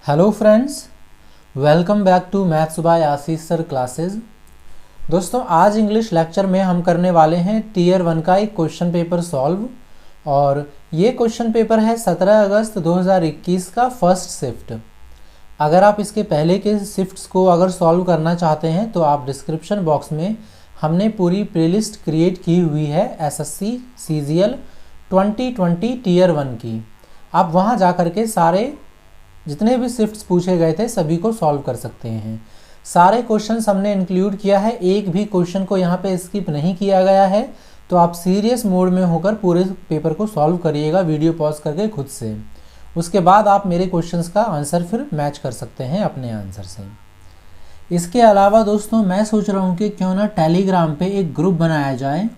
Hello friends, welcome back to maths by Ashish sir classes. दोस्तों, आज English lecture में हम करने वाले हैं टीयर 1 का एक क्वेश्चन पेपर सॉल्व। और ये क्वेश्चन पेपर है 17 अगस्त 2021 का फर्स्ट शिफ्ट। अगर आप इसके पहले के शिफ्ट्स को अगर सॉल्व करना चाहते हैं तो आप डिस्क्रिप्शन बॉक्स में हमने पूरी प्लेलिस्ट क्रिएट की हुई है एसएससी सीजीएल 2020 टीयर 1 की। आप वहाँ जा कर के सारे जितने भी शिफ्ट्स पूछे गए थे सभी को सॉल्व कर सकते हैं। सारे क्वेश्चंस हमने इंक्लूड किया है, एक भी क्वेश्चन को यहाँ पे स्किप नहीं किया गया है। तो आप सीरियस मोड में होकर पूरे पेपर को सॉल्व करिएगा वीडियो पॉज करके खुद से। उसके बाद आप मेरे क्वेश्चंस का आंसर फिर मैच कर सकते हैं अपने आंसर से। इसके अलावा दोस्तों, मैं सोच रहा हूँ कि क्यों ना टेलीग्राम पे एक ग्रुप बनाया जाए,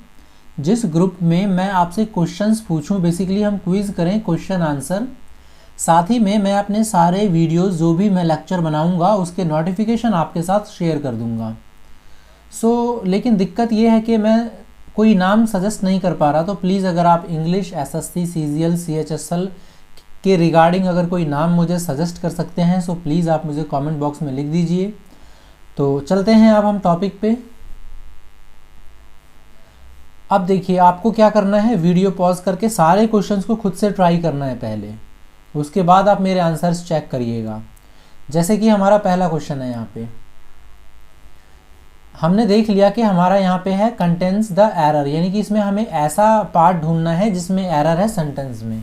जिस ग्रुप में मैं आपसे क्वेश्चंस पूछूं। बेसिकली हम क्विज़ करें, क्वेश्चन आंसर। साथ ही में मैं अपने सारे वीडियोस जो भी मैं लेक्चर बनाऊंगा उसके नोटिफिकेशन आपके साथ शेयर कर दूंगा। लेकिन दिक्कत ये है कि मैं कोई नाम सजेस्ट नहीं कर पा रहा। तो प्लीज़ अगर आप इंग्लिश एसएससी सीजीएल सीएचएसएल के रिगार्डिंग अगर कोई नाम मुझे सजेस्ट कर सकते हैं तो प्लीज़ आप मुझे कमेंट बॉक्स में लिख दीजिए। तो चलते हैं अब हम टॉपिक पे। अब देखिए, आपको क्या करना है, वीडियो पॉज करके सारे क्वेश्चंस को खुद से ट्राई करना है पहले। उसके बाद आप मेरे आंसर्स चेक करिएगा। जैसे कि हमारा पहला क्वेश्चन है, यहाँ पे हमने देख लिया कि हमारा यहाँ पे है कंटेंस द एरर, यानी कि इसमें हमें ऐसा पार्ट ढूंढना है जिसमें एरर है सेंटेंस में।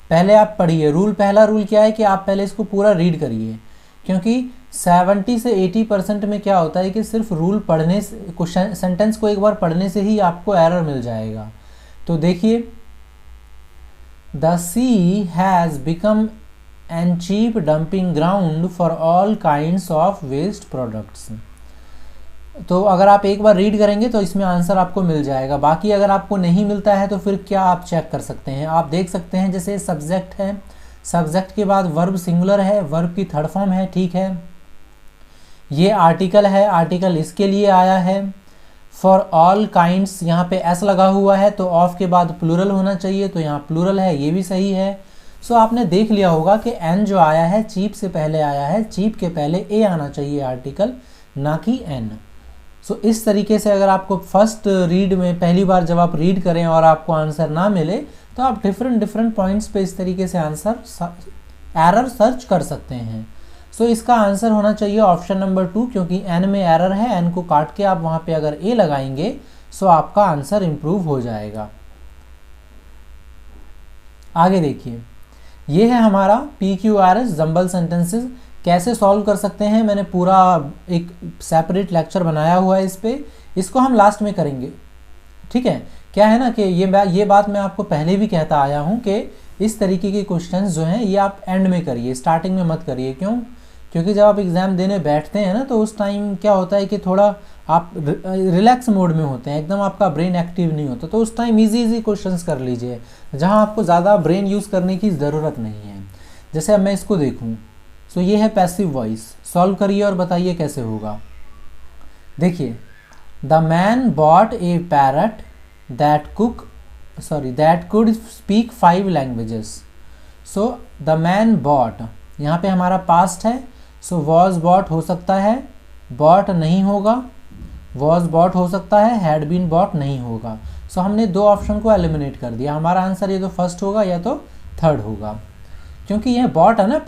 पहले आप पढ़िए रूल। पहला रूल क्या है कि आप पहले इसको पूरा रीड करिए, क्योंकि 70 से 80% में क्या होता है कि सिर्फ रूल पढ़ने से, सेंटेंस को एक बार पढ़ने से ही आपको एरर मिल जाएगा। तो देखिए, The sea has become an cheap dumping ground for all kinds of waste products। तो अगर आप एक बार रीड करेंगे तो इसमें आंसर आपको मिल जाएगा। बाकी अगर आपको नहीं मिलता है तो फिर क्या आप चेक कर सकते हैं। आप देख सकते हैं जैसे सब्जेक्ट है, सब्जेक्ट के बाद वर्ब सिंगुलर है, वर्ब की थर्ड फॉर्म है, ठीक है। ये आर्टिकल है, आर्टिकल इसके लिए आया है। फॉर ऑल काइंड्स यहाँ पे एस लगा हुआ है, तो ऑफ के बाद प्लूरल होना चाहिए, तो यहाँ प्लूरल है, ये भी सही है। सो आपने देख लिया होगा कि एन जो आया है चीप से पहले आया है, चीप के पहले ए आना चाहिए आर्टिकल, ना कि एन। सो इस तरीके से अगर आपको फर्स्ट रीड में पहली बार जब आप रीड करें और आपको आंसर ना मिले तो आप डिफरेंट पॉइंट्स पे इस तरीके से आंसर एरर सर्च कर सकते हैं। सो इसका आंसर होना चाहिए ऑप्शन नंबर 2, क्योंकि एन में एरर है। एन को काट के आप वहाँ पे अगर ए लगाएंगे सो आपका आंसर इम्प्रूव हो जाएगा। आगे देखिए, ये है हमारा PQRS जंबल सेंटेंसेस। कैसे सॉल्व कर सकते हैं, मैंने पूरा एक सेपरेट लेक्चर बनाया हुआ है इस पे। इसको हम लास्ट में करेंगे, ठीक है। क्या है ना कि ये बात मैं आपको पहले भी कहता आया हूँ कि इस तरीके के क्वेश्चंस जो हैं ये आप एंड में करिए, स्टार्टिंग में मत करिए। क्यों? क्योंकि जब आप एग्ज़ाम देने बैठते हैं ना तो उस टाइम क्या होता है कि थोड़ा आप रिलैक्स मोड में होते हैं, एकदम आपका ब्रेन एक्टिव नहीं होता। तो उस टाइम इजी क्वेश्चंस कर लीजिए जहां आपको ज़्यादा ब्रेन यूज़ करने की ज़रूरत नहीं है। जैसे अब मैं इसको देखूं, सो ये है पैसिव वॉइस। सॉल्व करिए और बताइए कैसे होगा। देखिए, the man bot A parrot that could speak 5 languages. So the man bot, यहाँ पे हमारा पास्ट है, सो वॉज बॉट हो सकता है, बॉट नहीं होगा। वॉज बॉट हो सकता है, हैड बीन बॉट नहीं होगा। सो हमने दो ऑप्शन को एलिमिनेट कर दिया। हमारा आंसर या तो फर्स्ट होगा या तो थर्ड होगा, क्योंकि यह बॉट है ना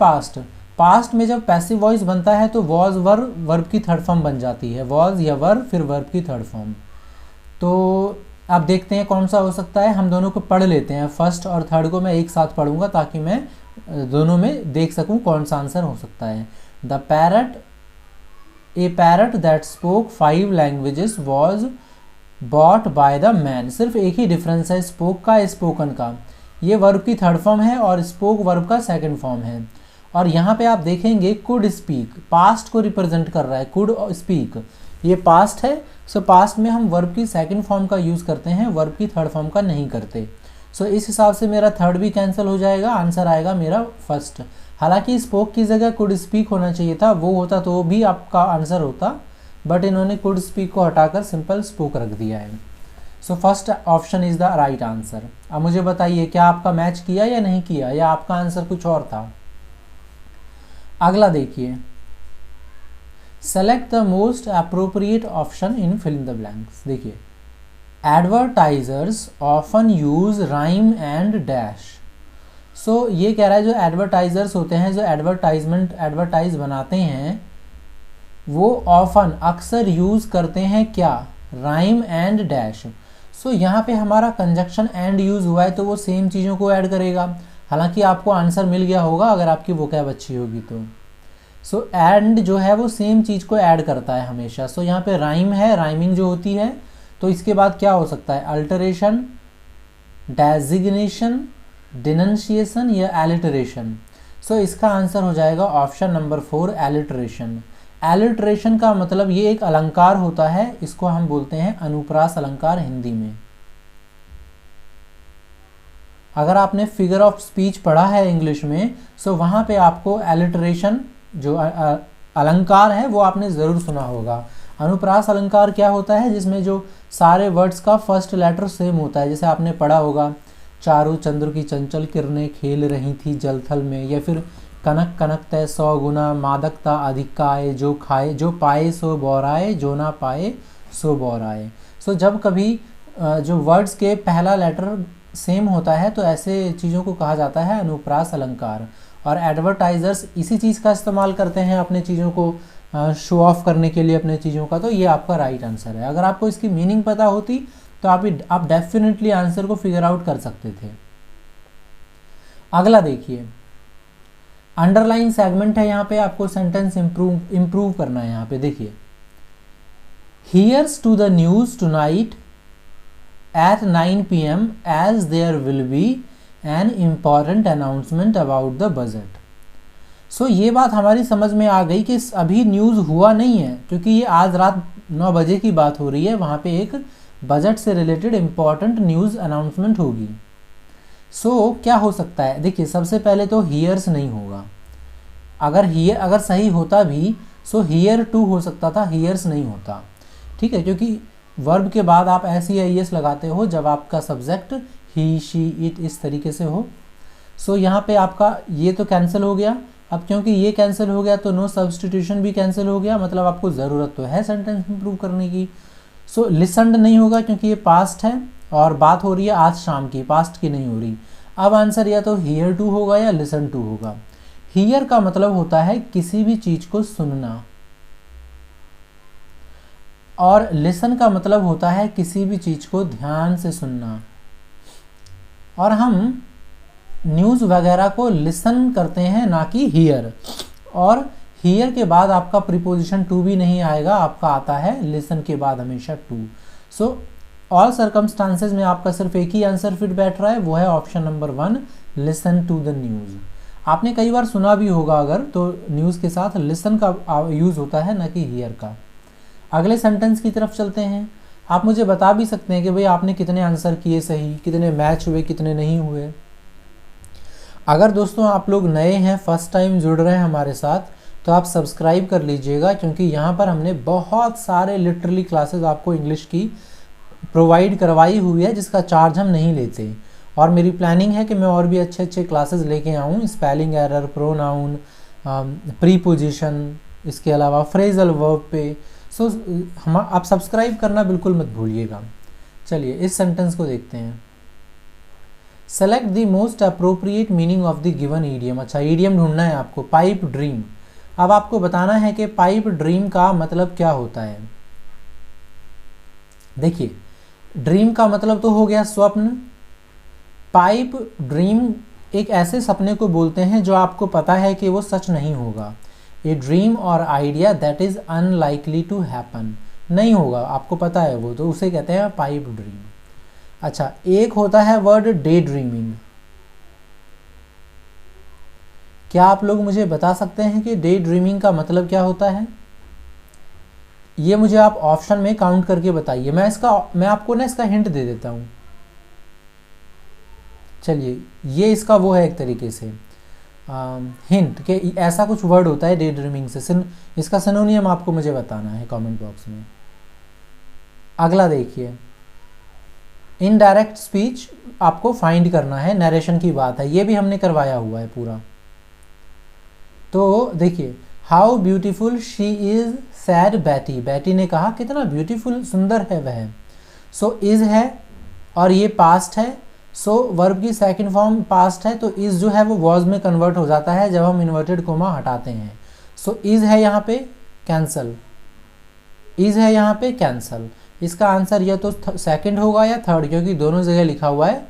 पास्ट में जब पैसिव वॉइस बनता है तो वॉज वर्ब की थर्ड फॉर्म बन जाती है। वॉज या वर्ब फिर वर्ब की थर्ड फॉर्म। तो आप देखते हैं कौन सा हो सकता है। हम दोनों को पढ़ लेते हैं, फर्स्ट और थर्ड को मैं एक साथ पढ़ूंगा ताकि मैं दोनों में देख सकूं कौन सा आंसर हो सकता है। The parrot, A parrot that spoke 5 languages was bought by the man. सिर्फ एक ही डिफरेंस है स्पोक का, स्पोकन का। ये वर्ब की थर्ड फॉर्म है और स्पोक वर्ब का सेकंड फॉर्म है। और यहाँ पे आप देखेंगे कुड स्पीक, पास्ट को रिप्रेजेंट कर रहा है। कुड स्पीक ये पास्ट है, सो पास्ट में हम वर्ब की सेकंड फॉर्म का यूज़ करते हैं, वर्ब की थर्ड फॉर्म का नहीं करते। सो इस हिसाब से मेरा थर्ड भी कैंसिल हो जाएगा, आंसर आएगा मेरा फर्स्ट। हालांकि स्पोक की जगह कुड स्पीक होना चाहिए था, वो होता तो भी आपका आंसर होता, बट इन्होंने कुड स्पीक को हटाकर सिंपल स्पोक रख दिया है। So first option is the right answer. अब मुझे बताइए क्या आपका मैच किया या नहीं किया, या आपका आंसर कुछ और था। अगला देखिए, select the most appropriate option in fill in the blanks. देखिए, advertisers often use rhyme and dash. So ये कह रहा है जो एडवर्टाइजर्स होते हैं, जो एडवर्टाइज बनाते हैं, वो ऑफन अक्सर यूज़ करते हैं क्या, राइम एंड डैश। सो यहाँ पे हमारा कंजक्शन एंड यूज़ हुआ है तो वो सेम चीज़ों को ऐड करेगा। हालांकि आपको आंसर मिल गया होगा अगर आपकी वोकैब अच्छी होगी तो। सो एंड जो है वो सेम चीज़ को ऐड करता है हमेशा। सो यहाँ पे राइम है, राइमिंग जो होती है, तो इसके बाद क्या हो सकता है, अल्टरेशन, डेजिग्नेशन, डिनंशिएशन या एलिटरेशन। सो इसका आंसर हो जाएगा ऑप्शन नंबर 4, एलिटरेशन। एलिटरेशन का मतलब ये एक अलंकार होता है, इसको हम बोलते हैं अनुप्रास अलंकार हिंदी में। अगर आपने फिगर ऑफ स्पीच पढ़ा है इंग्लिश में, सो वहाँ पे आपको एलिटरेशन जो अलंकार है वो आपने ज़रूर सुना होगा। अनुप्रास अलंकार क्या होता है, जिसमें जो सारे वर्ड्स का फर्स्ट लेटर सेम होता है। जैसे आपने पढ़ा होगा, चारों चंद्र की चंचल किरणें खेल रही थी जलथल में, या फिर कनक कनक तय 100 गुना, मादकता अधिक आए, जो खाए जो पाए सो बौराए, जो ना पाए सो बौराए। सो जब कभी जो वर्ड्स के पहला लेटर सेम होता है तो ऐसे चीज़ों को कहा जाता है अनुप्रास अलंकार। और एडवर्टाइजर्स इसी चीज़ का इस्तेमाल करते हैं अपने चीज़ों को शो ऑफ करने के लिए अपने चीज़ों का। तो ये आपका राइट आंसर है। अगर आपको इसकी मीनिंग पता होती तो आप डेफिनेटली आंसर को फिगर आउट कर सकते थे। अगला देखिए, अंडरलाइन सेगमेंट है, यहाँ पे आपको सेंटेंस इम्प्रूव करना है। यहाँ पे देखिए, here's to the news tonight at 9 PM as there will be an important announcement about the budget। सो ये बात हमारी समझ में आ गई कि अभी न्यूज़ हुआ नहीं है, क्योंकि ये आज रात 9 बजे की बात हो रही है, वहाँ पे एक बजट से रिलेटेड इम्पॉर्टेंट न्यूज़ अनाउंसमेंट होगी। सो क्या हो सकता है, देखिए सबसे पहले तो हियर्स नहीं होगा। अगर सही होता भी सो हियर टू हो सकता था, हियर्स नहीं होता, ठीक है, क्योंकि वर्ब के बाद आप SEIS लगाते हो जब आपका सब्जेक्ट ही शी इट इस तरीके से हो। सो यहाँ पे आपका ये तो कैंसिल हो गया। अब क्योंकि ये कैंसिल हो गया तो नो सब्सटीट्यूशन भी कैंसिल हो गया, मतलब आपको ज़रूरत तो है सेंटेंस इंप्रूव करने की। सो लिसन्ड नहीं होगा क्योंकि ये पास्ट है और बात हो रही है आज शाम की, पास्ट की नहीं हो रही। अब आंसर या तो हियर टू होगा या लिसन टू होगा। हियर का मतलब होता है किसी भी चीज़ को सुनना, और लिसन का मतलब होता है किसी भी चीज़ को ध्यान से सुनना। और हम न्यूज़ वगैरह को लिसन करते हैं, ना कि हियर। और हियर के बाद आपका प्रीपोजिशन टू भी नहीं आएगा, आपका आता है लिसन के बाद हमेशा टू। सो ऑल सर्कमस्टांसेस में आपका सिर्फ एक ही आंसर फिट बैठ रहा है, वो है option number 1, listen to the news. आपने कई बार सुना भी होगा अगर, तो न्यूज़ के साथ लिसन का यूज़ होता है, ना कि हियर का। अगले सेंटेंस की तरफ चलते हैं। आप मुझे बता भी सकते हैं कि भाई आपने कितने आंसर किए सही, कितने मैच हुए, कितने नहीं हुए। अगर दोस्तों आप लोग नए हैं, फर्स्ट टाइम जुड़ रहे हैं हमारे साथ, तो आप सब्सक्राइब कर लीजिएगा, क्योंकि यहाँ पर हमने बहुत सारे लिटरली क्लासेस आपको इंग्लिश की प्रोवाइड करवाई हुई है, जिसका चार्ज हम नहीं लेते। और मेरी प्लानिंग है कि मैं और भी अच्छे अच्छे क्लासेस लेके आऊँ, स्पेलिंग एरर, प्रोनाउन, प्रीपोजिशन, इसके अलावा फ्रेजल वर्ब पे। सो आप सब्सक्राइब करना बिल्कुल मत भूलिएगा। चलिए इस सेंटेंस को देखते हैं। Select the most appropriate meaning of the given idiom. अच्छा, ईडियम ढूंढना है आपको, पाइप ड्रीम। अब आपको बताना है कि पाइप ड्रीम का मतलब क्या होता है। देखिए, ड्रीम का मतलब तो हो गया स्वप्न। पाइप ड्रीम एक ऐसे सपने को बोलते हैं जो आपको पता है कि वो सच नहीं होगा। A dream or idea that is unlikely to happen, नहीं होगा, आपको पता है वो, तो उसे कहते हैं पाइप ड्रीम। अच्छा, एक होता है वर्ड डे ड्रीमिंग। क्या आप लोग मुझे बता सकते हैं कि डे ड्रीमिंग का मतलब क्या होता है? ये मुझे आप ऑप्शन में काउंट करके बताइए। मैं आपको ना इसका हिंट दे देता हूँ। चलिए, ये इसका वो है एक तरीके से हिंट कि ऐसा कुछ वर्ड होता है डे ड्रीमिंग से। इसका सिनोनियम आपको मुझे बताना है कमेंट बॉक्स में। अगला देखिए, इनडायरेक्ट स्पीच आपको फाइंड करना है, नरेशन की बात है, ये भी हमने करवाया हुआ है पूरा। तो देखिए, how beautiful she is said Betty, Betty ने कहा कितना ब्यूटीफुल, सुंदर है वह। सो इज़ है और ये पास्ट है, सो वर्ब की सेकंड फॉर्म पास्ट है, तो इज़ जो है वो वॉज में कन्वर्ट हो जाता है जब हम इन्वर्टेड कोमा हटाते हैं। सो इज़ है यहाँ पे कैंसल, इज़ है यहाँ पे कैंसल। इसका आंसर या तो सेकंड होगा या थर्ड, क्योंकि दोनों जगह लिखा हुआ है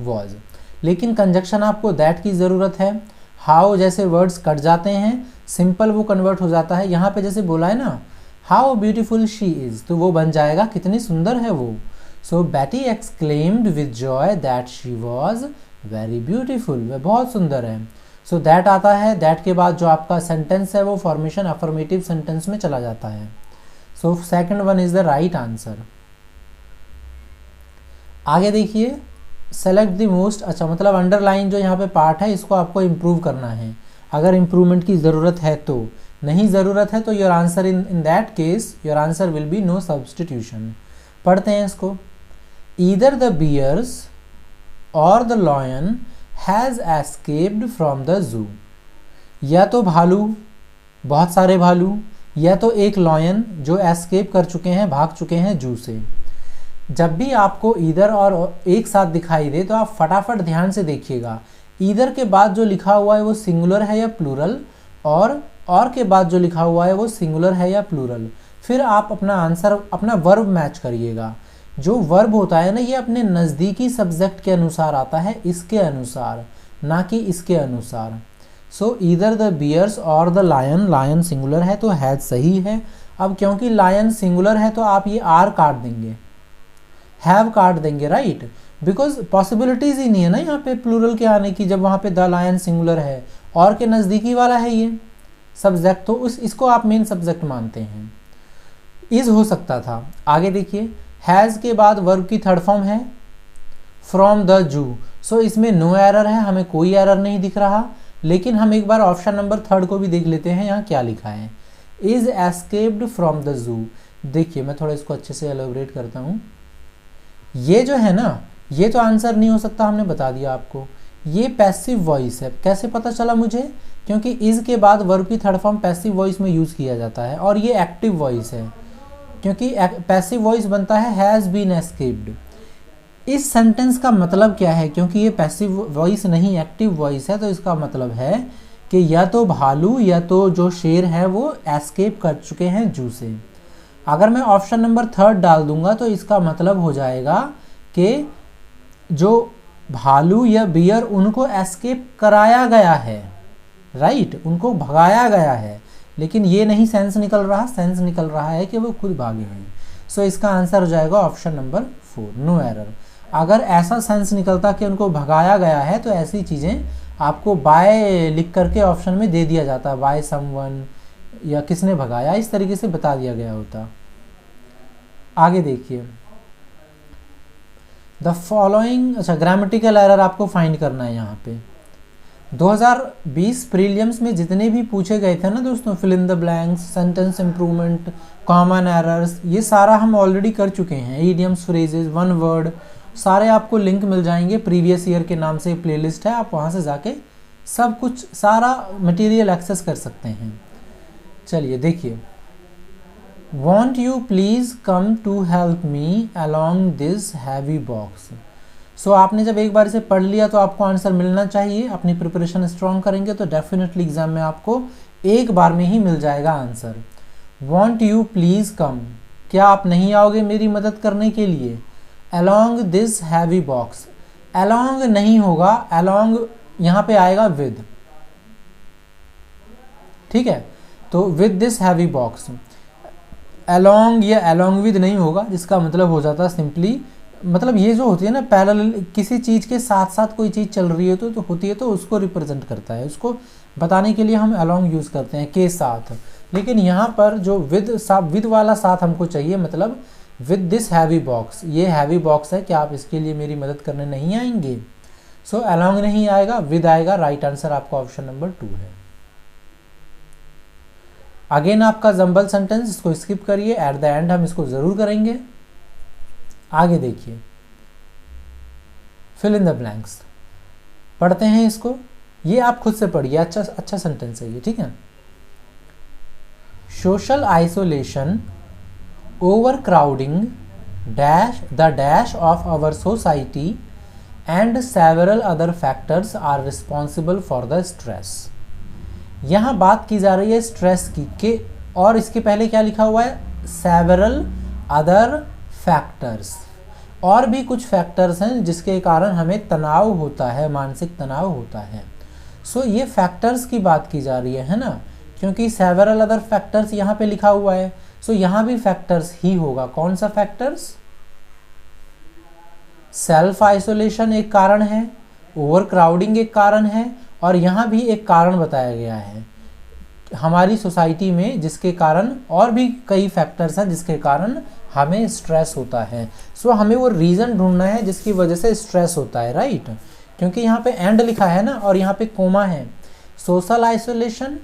वॉज। लेकिन कंजक्शन आपको दैट की ज़रूरत है। हाउ जैसे वर्ड्स कट जाते हैं, सिंपल वो कन्वर्ट हो जाता है। यहाँ पे जैसे बोला है ना हाउ ब्यूटीफुल शी इज़, तो वो बन जाएगा कितनी सुंदर है वो। So Betty exclaimed with joy that she was very beautiful, वह बहुत सुंदर है। सो दैट आता है, दैट के बाद जो आपका सेंटेंस है वो फॉर्मेशन अफर्मेटिव सेंटेंस में चला जाता है। So second one is the right answer. आगे देखिए, सेलेक्ट द मोस्ट, अच्छा मतलब अंडरलाइन जो यहाँ पे पार्ट है इसको आपको इम्प्रूव करना है, अगर इम्प्रूवमेंट की ज़रूरत है तो। नहीं ज़रूरत है तो your answer in that case your answer will be no substitution. पढ़ते हैं इसको। Either the bears or the lion has escaped from the zoo, या तो भालू, बहुत सारे भालू, या तो एक लॉयन जो एस्केप कर चुके हैं, भाग चुके हैं जू से। जब भी आपको ईदर और एक साथ दिखाई दे तो आप फटाफट ध्यान से देखिएगा, ईदर के बाद जो लिखा हुआ है वो सिंगुलर है या प्लूरल, और के बाद जो लिखा हुआ है वो सिंगुलर है या प्लूरल। फिर आप अपना आंसर, अपना वर्ब मैच करिएगा। जो वर्ब होता है ना ये अपने नज़दीकी सब्जेक्ट के अनुसार आता है, इसके अनुसार, ना कि इसके अनुसार। सो either the bears or the lion, lion singular है तो हैज सही है। अब क्योंकि लायन सिंगुलर है तो आप ये आर काट देंगे, हैव काट देंगे, राइट, बिकॉज पॉसिबिलिटीज ही नहीं है ना यहाँ पे प्लूरल के आने की, जब वहाँ पे द लायन सिंगुलर है और के नज़दीकी वाला है ये सब्जेक्ट, तो इसको आप मेन सब्जेक्ट मानते हैं। इज हो सकता था। आगे देखिए, हैज़ के बाद वर्ब की थर्ड फॉर्म है फ्रॉम द जू। सो इसमें नो एरर है, हमें कोई एरर नहीं दिख रहा। लेकिन हम एक बार ऑप्शन नंबर थर्ड को भी देख लेते हैं, यहाँ क्या लिखा है, इज एस्केप्ड फ्रॉम द जू। देखिए मैं थोड़ा इसको अच्छे से एलोबरेट करता हूँ। ये जो है ना, ये तो आंसर नहीं हो सकता, हमने बता दिया आपको। ये पैसिव वॉइस है। कैसे पता चला मुझे? क्योंकि इज के बाद वर्ब की थर्ड फॉर्म पैसिव वॉइस में यूज़ किया जाता है, और ये एक्टिव वॉइस है, क्योंकि पैसिव वॉइस बनता है हैज़ बीन एस्केप्ड। इस सेंटेंस का मतलब क्या है? क्योंकि ये पैसिव वॉइस नहीं एक्टिव वॉइस है, तो इसका मतलब है कि या तो भालू या तो जो शेर है वो एस्केप कर चुके हैं जू से। अगर मैं ऑप्शन नंबर थर्ड डाल दूंगा तो इसका मतलब हो जाएगा कि जो भालू या बियर उनको एस्केप कराया गया है, राइट, उनको भगाया गया है। लेकिन ये नहीं सेंस निकल रहा, सेंस निकल रहा है कि वो खुद भागे हैं। सो इसका आंसर हो जाएगा ऑप्शन नंबर 4, नो एरर। अगर ऐसा सेंस निकलता कि उनको भगाया गया है तो ऐसी चीज़ें आपको बाय लिख करके ऑप्शन में दे दिया जाता, बाय समवन या किसने भगाया, इस तरीके से बता दिया गया होता। आगे देखिए, द फॉलोइंग, अच्छा ग्रामेटिकल एरर आपको फाइंड करना है यहाँ पे। 2020 प्रीलियम्स में जितने भी पूछे गए थे ना दोस्तों, fill in the blanks, sentence improvement, common errors, ये सारा हम ऑलरेडी कर चुके हैं। ईडियम्स, फ्रेजेस, वन वर्ड, सारे आपको लिंक मिल जाएंगे। प्रीवियस ईयर के नाम से प्लेलिस्ट है, आप वहाँ से जाके सब कुछ सारा मटेरियल एक्सेस कर सकते हैं। चलिए देखिए, won't you please come to help me along this heavy box. So आपने जब एक बार इसे पढ़ लिया तो आपको आंसर मिलना चाहिए। अपनी प्रिपरेशन स्ट्रॉन्ग करेंगे तो डेफिनेटली एग्जाम में आपको एक बार में ही मिल जाएगा आंसर। वॉन्ट यू प्लीज़ कम, क्या आप नहीं आओगे मेरी मदद करने के लिए? Along this heavy box, along नहीं होगा, अलॉन्ग यहाँ पे आएगा विद, ठीक है। तो with this heavy box, along या अलॉन्ग विद नहीं होगा, जिसका मतलब हो जाता सिंपली, मतलब ये जो होती है ना पैरेलल, किसी चीज़ के साथ साथ कोई चीज़ चल रही है तो होती है, तो उसको रिप्रेजेंट करता है, उसको बताने के लिए हम अलॉन्ग यूज़ करते हैं, के साथ। लेकिन यहाँ पर जो विद वाला साथ हमको चाहिए, मतलब विद दिस हैवी बॉक्स, ये हैवी बॉक्स है, क्या आप इसके लिए मेरी मदद करने नहीं आएंगे? सो अलॉन्ग नहीं आएगा, विद आएगा। राइट आंसर आपका ऑप्शन नंबर 2 है। अगेन आपका जंबल सेंटेंस, इसको स्किप करिए, एट द एंड हम इसको ज़रूर करेंगे। आगे देखिए, फिल इन द ब्लैंक्स, पढ़ते हैं इसको। ये आप खुद से पढ़िए, अच्छा सेंटेंस है ये, ठीक है। Social isolation, overcrowding, dash the dash of our society and several other factors are responsible for the stress. यहाँ बात की जा रही है स्ट्रेस की के, और इसके पहले क्या लिखा हुआ है, सेवरल अदर फैक्टर्स, और भी कुछ फैक्टर्स हैं जिसके कारण हमें तनाव होता है, मानसिक तनाव होता है। सो ये फैक्टर्स की बात की जा रही है ना, क्योंकि सेवरल अदर फैक्टर्स यहाँ पे लिखा हुआ है, सो यहाँ भी फैक्टर्स ही होगा। कौन सा फैक्टर्स, सेल्फ आइसोलेशन एक कारण है, ओवर क्राउडिंग एक कारण है, और यहाँ भी एक कारण बताया गया है हमारी सोसाइटी में, जिसके कारण और भी कई फैक्टर्स हैं जिसके कारण हमें स्ट्रेस होता है। सो हमें वो रीज़न ढूंढना है जिसकी वजह से स्ट्रेस होता है, राइट। क्योंकि यहाँ पे एंड लिखा है ना, और यहाँ पे कोमा है। सोशल आइसोलेशन,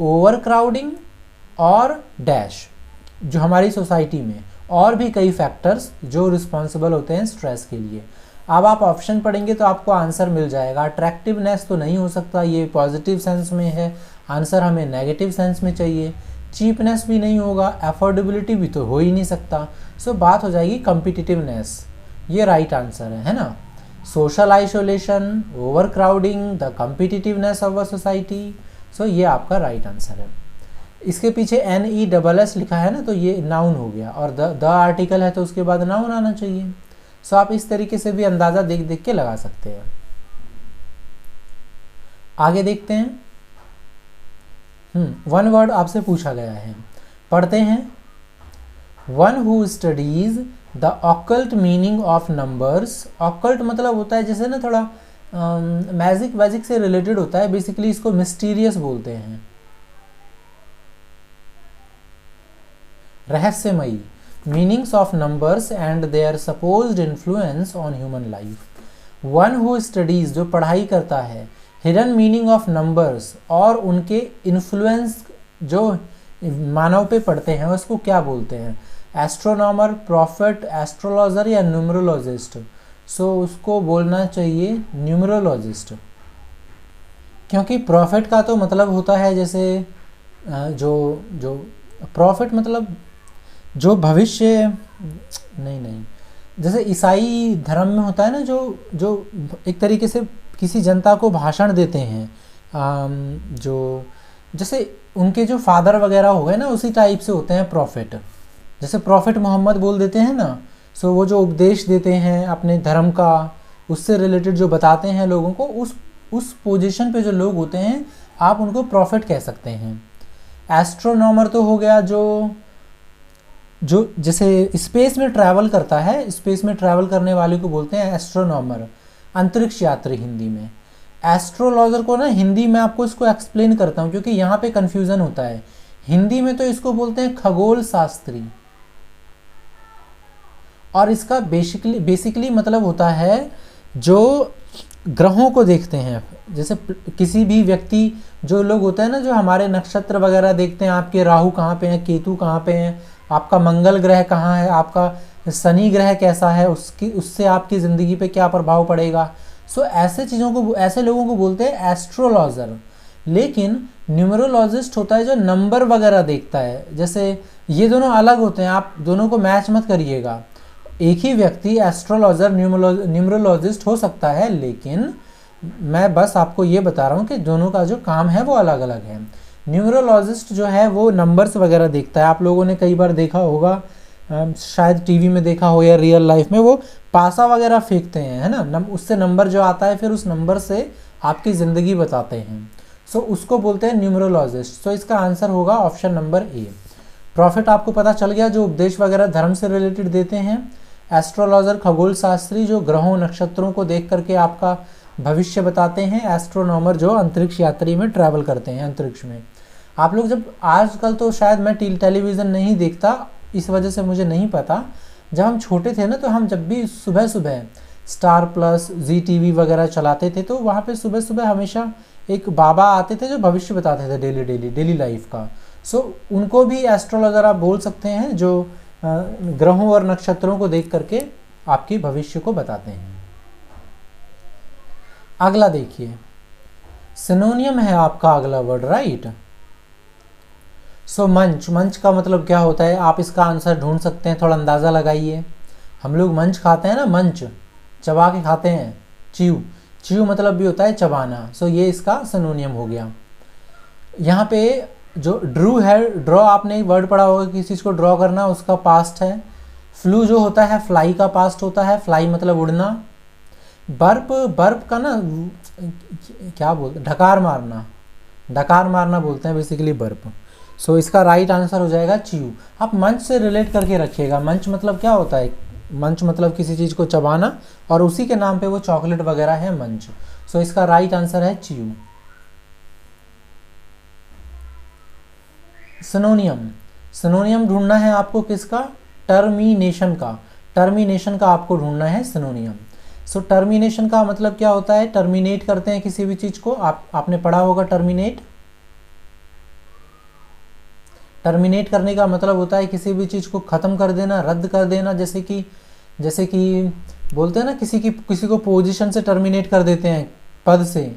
ओवर क्राउडिंग और डैश, जो हमारी सोसाइटी में और भी कई फैक्टर्स जो रिस्पॉन्सिबल होते हैं स्ट्रेस के लिए। अब आप ऑप्शन पढ़ेंगे तो आपको आंसर मिल जाएगा। अट्रैक्टिवनेस तो नहीं हो सकता, ये पॉजिटिव सेंस में है, आंसर हमें नेगेटिव सेंस में चाहिए। चीपनेस भी नहीं होगा, अफोर्डेबिलिटी भी तो हो ही नहीं सकता। सो बात हो जाएगी कम्पिटिटिवनेस, ये राइट आंसर है ना। Social isolation, overcrowding, the competitiveness of a society, so ये आपका राइट आंसर है। इसके पीछे NESS लिखा है ना, तो ये नाउन हो गया, और द आर्टिकल है तो उसके बाद नाउन आना चाहिए। सो आप इस तरीके से भी अंदाज़ा देख देख के लगा सकते हैं। आगे देखते हैं। वन वर्ड आपसे पूछा गया है, पढ़ते हैं। One who studies the occult meaning of numbers. Occult मतलब होता है जैसे ना थोड़ा मैजिक से रिलेटेड होता है, बेसिकली इसको मिस्टीरियस बोलते हैं, रहस्यमयी। Meanings of numbers and their supposed influence on human life. One who studies, जो पढ़ाई करता है, हिडन मीनिंग ऑफ नंबर्स और उनके इन्फ्लुएंस जो मानव पे पड़ते हैं उसको क्या बोलते हैं, एस्ट्रोनॉमर, प्रॉफिट, एस्ट्रोलॉजर या न्यूमरोलॉजिस्ट। सो उसको बोलना चाहिए न्यूमरोलॉजिस्ट, क्योंकि प्रॉफिट का तो मतलब होता है जैसे जो प्रॉफिट मतलब जो भविष्य, नहीं, जैसे ईसाई धर्म में होता है ना, जो एक तरीके से किसी जनता को भाषण देते हैं, जो जैसे उनके जो फादर वगैरह हो गए ना, उसी टाइप से होते हैं प्रॉफिट। जैसे प्रॉफिट मोहम्मद बोल देते हैं ना, सो वो जो उपदेश देते हैं अपने धर्म का, उससे रिलेटेड जो बताते हैं लोगों को, उस पोजीशन पे जो लोग होते हैं आप उनको प्रॉफिट कह सकते हैं। एस्ट्रोनॉमर तो हो गया जो जैसे स्पेस में ट्रैवल करता है, स्पेस में ट्रैवल करने वाले को बोलते हैं एस्ट्रोनॉमर, अंतरिक्ष यात्री हिंदी में। एस्ट्रोलॉजर को ना हिंदी में आपको इसको एक्सप्लेन करता हूँ क्योंकि यहाँ पे कन्फ्यूज़न होता है। हिंदी में तो इसको बोलते हैं खगोल शास्त्री, और इसका बेसिकली मतलब होता है जो ग्रहों को देखते हैं। जैसे किसी भी व्यक्ति, जो लोग होते हैं ना, जो हमारे नक्षत्र वगैरह देखते हैं, आपके राहु कहाँ पे हैं, केतु कहाँ पे हैं, आपका मंगल ग्रह कहाँ है, आपका शनि ग्रह कैसा है, उससे आपकी ज़िंदगी पे क्या प्रभाव पड़ेगा। सो ऐसे लोगों को बोलते हैं एस्ट्रोलॉजर। लेकिन न्यूमरोलॉजिस्ट होता है जो नंबर वगैरह देखता है। जैसे ये दोनों अलग होते हैं, आप दोनों को मैच मत करिएगा। एक ही व्यक्ति एस्ट्रोलॉजर न्यूमरोलॉजिस्ट हो सकता है, लेकिन मैं बस आपको ये बता रहा हूँ कि दोनों का जो काम है वो अलग अलग है। न्यूमरोलॉजिस्ट जो है वो नंबर्स वगैरह देखता है। आप लोगों ने कई बार देखा होगा, शायद टीवी में देखा हो या रियल लाइफ में, वो पासा वगैरह फेंकते हैं, है ना, उससे नंबर जो आता है फिर उस नंबर से आपकी ज़िंदगी बताते हैं। सो उसको बोलते हैं न्यूमरोलॉजिस्ट। सो इसका आंसर होगा ऑप्शन नंबर ए। प्रॉफिट आपको पता चल गया, जो उपदेश वगैरह धर्म से रिलेटेड देते हैं। एस्ट्रोलॉजर खगोल शास्त्री, जो ग्रहों नक्षत्रों को देख करके आपका भविष्य बताते हैं। एस्ट्रोनॉमर, जो अंतरिक्ष यात्री में ट्रैवल करते हैं अंतरिक्ष में। आप लोग जब, आजकल तो शायद मैं टेलीविज़न नहीं देखता, इस वजह से मुझे नहीं पता। जब हम छोटे थे ना, तो हम जब भी सुबह सुबह स्टार प्लस, ZTV वगैरह चलाते थे, तो वहाँ पे सुबह सुबह हमेशा एक बाबा आते थे जो भविष्य बताते थे डेली लाइफ का। सो उनको भी एस्ट्रोलॉजर आप बोल सकते हैं, जो ग्रहों और नक्षत्रों को देख करके आपकी भविष्य को बताते हैं। अगला देखिए, सिनोनियम है आपका अगला वर्ड, राइट। सो मंच, मंच का मतलब क्या होता है, आप इसका आंसर ढूंढ सकते हैं, थोड़ा अंदाज़ा लगाइए। हम लोग मंच खाते हैं ना, मंच चबा के खाते हैं, च्यू, च्यू मतलब भी होता है चबाना। सो ये इसका सिनोनियम हो गया। यहाँ पे जो ड्रू है, ड्रॉ आपने वर्ड पढ़ा होगा, किसी चीज़ को ड्रॉ करना, उसका पास्ट है। फ्लू जो होता है फ्लाई का पास्ट होता है, फ्लाई मतलब उड़ना। बर्प, बर्प का ना क्या बोलते हैं, ढकार मारना, ढकार मारना बोलते हैं बेसिकली बर्प। सो इसका राइट आंसर हो जाएगा च्यू। आप मंच से रिलेट करके रखिएगा, मंच मतलब क्या होता है, मंच मतलब किसी चीज़ को चबाना, और उसी के नाम पे वो चॉकलेट वगैरह है मंच। सो इसका राइट आंसर है च्यू। सिनोनियम, सिनोनियम ढूंढना है आपको किसका, टर्मिनेशन का, टर्मिनेशन का आपको ढूंढना है सिनोनियम। सो टर्मिनेशन का मतलब क्या होता है, टर्मिनेट करते हैं किसी भी चीज़ को, आपने पढ़ा होगा टर्मिनेट। टर्मिनेट करने का मतलब होता है किसी भी चीज़ को ख़त्म कर देना, रद्द कर देना। जैसे कि बोलते हैं ना, किसी को पोजीशन से टर्मिनेट कर देते हैं, पद से।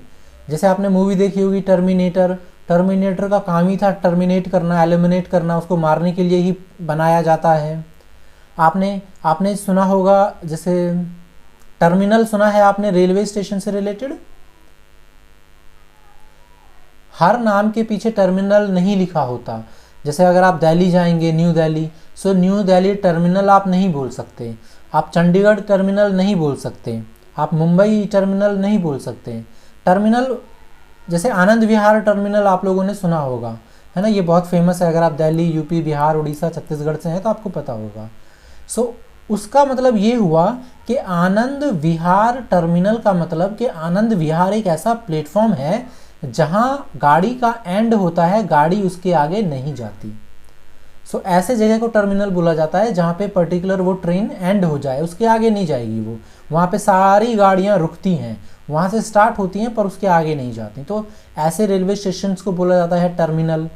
जैसे आपने मूवी देखी होगी टर्मिनेटर, टर्मिनेटर का काम ही था टर्मिनेट करना, एलिमिनेट करना, उसको मारने के लिए ही बनाया जाता है। आपने सुना होगा, जैसे टर्मिनल सुना है आपने रेलवे स्टेशन से रिलेटेड। हर नाम के पीछे टर्मिनल नहीं लिखा होता। जैसे अगर आप दिल्ली जाएंगे, new Delhi, so new Delhi terminal आप नहीं बोल सकते, आप चंडीगढ़ टर्मिनल नहीं बोल सकते, आप मुंबई टर्मिनल नहीं बोल सकते। टर्मिनल जैसे आनंद विहार टर्मिनल आप लोगों ने सुना होगा, है ना, ये बहुत फेमस है। अगर आप दिल्ली, यूपी, बिहार, उड़ीसा, छत्तीसगढ़ से हैं तो आपको पता होगा। सो उसका मतलब ये हुआ कि आनंद विहार टर्मिनल का मतलब कि आनंद विहार एक ऐसा प्लेटफॉर्म है जहां गाड़ी का एंड होता है, गाड़ी उसके आगे नहीं जाती। सो ऐसे जगह को टर्मिनल बोला जाता है जहाँ पे पर्टिकुलर वो ट्रेन एंड हो जाए, उसके आगे नहीं जाएगी वो, वहाँ पे सारी गाड़ियाँ रुकती हैं, वहाँ से स्टार्ट होती हैं पर उसके आगे नहीं जाती। तो ऐसे रेलवे स्टेशन को बोला जाता है टर्मिनल।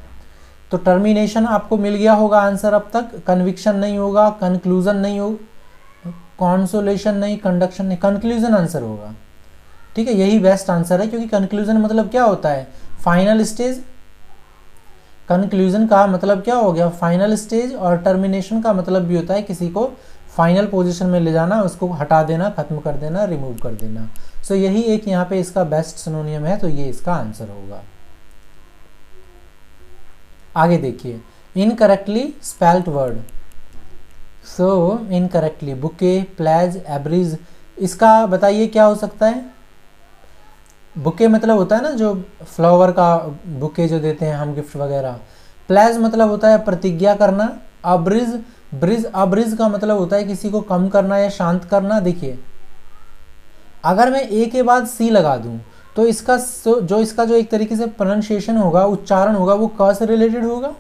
तो टर्मिनेशन आपको मिल गया होगा आंसर अब तक। कन्विक्शन नहीं होगा, कंक्लूजन नहीं होगा, कॉन्सोलेशन नहीं, कंडक्शन नहीं, कंक्लूजन आंसर होगा। ठीक है, यही बेस्ट आंसर है, क्योंकि कंक्लूजन मतलब क्या होता है, फाइनल स्टेज। कंक्लूजन का मतलब क्या हो गया, फाइनल स्टेज। और टर्मिनेशन का मतलब भी होता है किसी को फाइनल पोजीशन में ले जाना, उसको हटा देना, खत्म कर देना, रिमूव कर देना। सो यही एक यहाँ पे इसका बेस्ट सिनोनियम है, तो ये इसका आंसर होगा। आगे देखिए, इनकरेक्टली स्पेल्ड वर्ड। सो इनकरेक्टली, बुके, प्लेज, एब्रिज, इसका बताइए क्या हो सकता है। बुके मतलब होता है ना जो फ्लावर का बुके जो देते हैं हम गिफ्ट वगैरह। प्लेज मतलब होता है प्रतिज्ञा करना। अब्रिज, ब्रिज, अब्रिज का मतलब होता है किसी को कम करना या शांत करना। देखिए, अगर मैं ए के बाद सी लगा दूं तो इसका जो एक तरीके से प्रोनाउंसिएशन होगा, उच्चारण होगा, वो क से रिलेटेड होगा।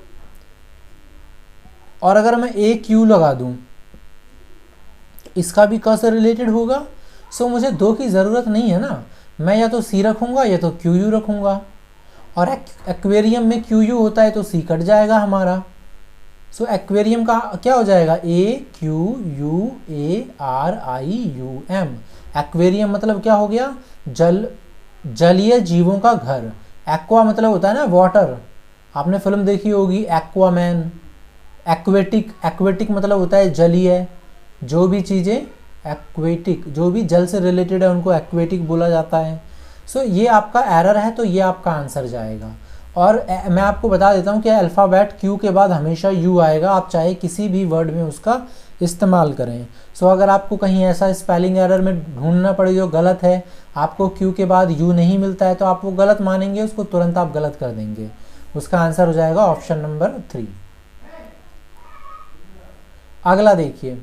और अगर मैं ए क्यू लगा दूं इसका भी क से रिलेटेड होगा। सो मुझे दो की ज़रूरत नहीं है ना, मैं या तो सी रखूँगा या तो क्यू यू रखूँगा। और एक्वेरियम में क्यू यू होता है तो सी कट जाएगा हमारा। सो एक्वेरियम का क्या हो जाएगा, A Q U A R I U M. Aquarium मतलब क्या हो गया, जलीय जीवों का घर। एक्वा मतलब होता है ना वाटर, आपने फिल्म देखी होगी एक्वामैन। एक्वेटिक, एक्वेटिक मतलब होता है जलीय, जो भी चीज़ें एक्वेटिक, जो भी जल से रिलेटेड है उनको एक्वेटिक बोला जाता है। सो ये आपका एरर है, तो ये आपका आंसर जाएगा। और मैं आपको बता देता हूँ कि अल्फ़ाबेट क्यू के बाद हमेशा यू आएगा, आप चाहे किसी भी वर्ड में उसका इस्तेमाल करें। सो अगर आपको कहीं ऐसा स्पेलिंग एरर में ढूंढना पड़े जो गलत है, आपको क्यू के बाद यू नहीं मिलता है, तो आप वो गलत मानेंगे, उसको तुरंत आप गलत कर देंगे। उसका आंसर हो जाएगा ऑप्शन नंबर 3। अगला देखिए,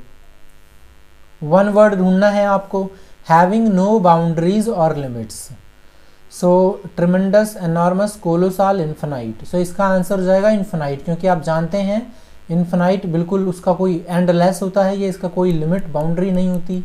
वन वर्ड ढूंढना है आपको, हैविंग नो बाउंड्रीज और लिमिट्स। सो ट्रिमेंडस, एनॉर्मस, कोलोसाल, इन्फिनाइट। सो इसका आंसर हो जाएगा इन्फिनाइट, क्योंकि आप जानते हैं इन्फिनाइट बिल्कुल उसका कोई एंडलेस होता है, ये इसका कोई लिमिट बाउंड्री नहीं होती।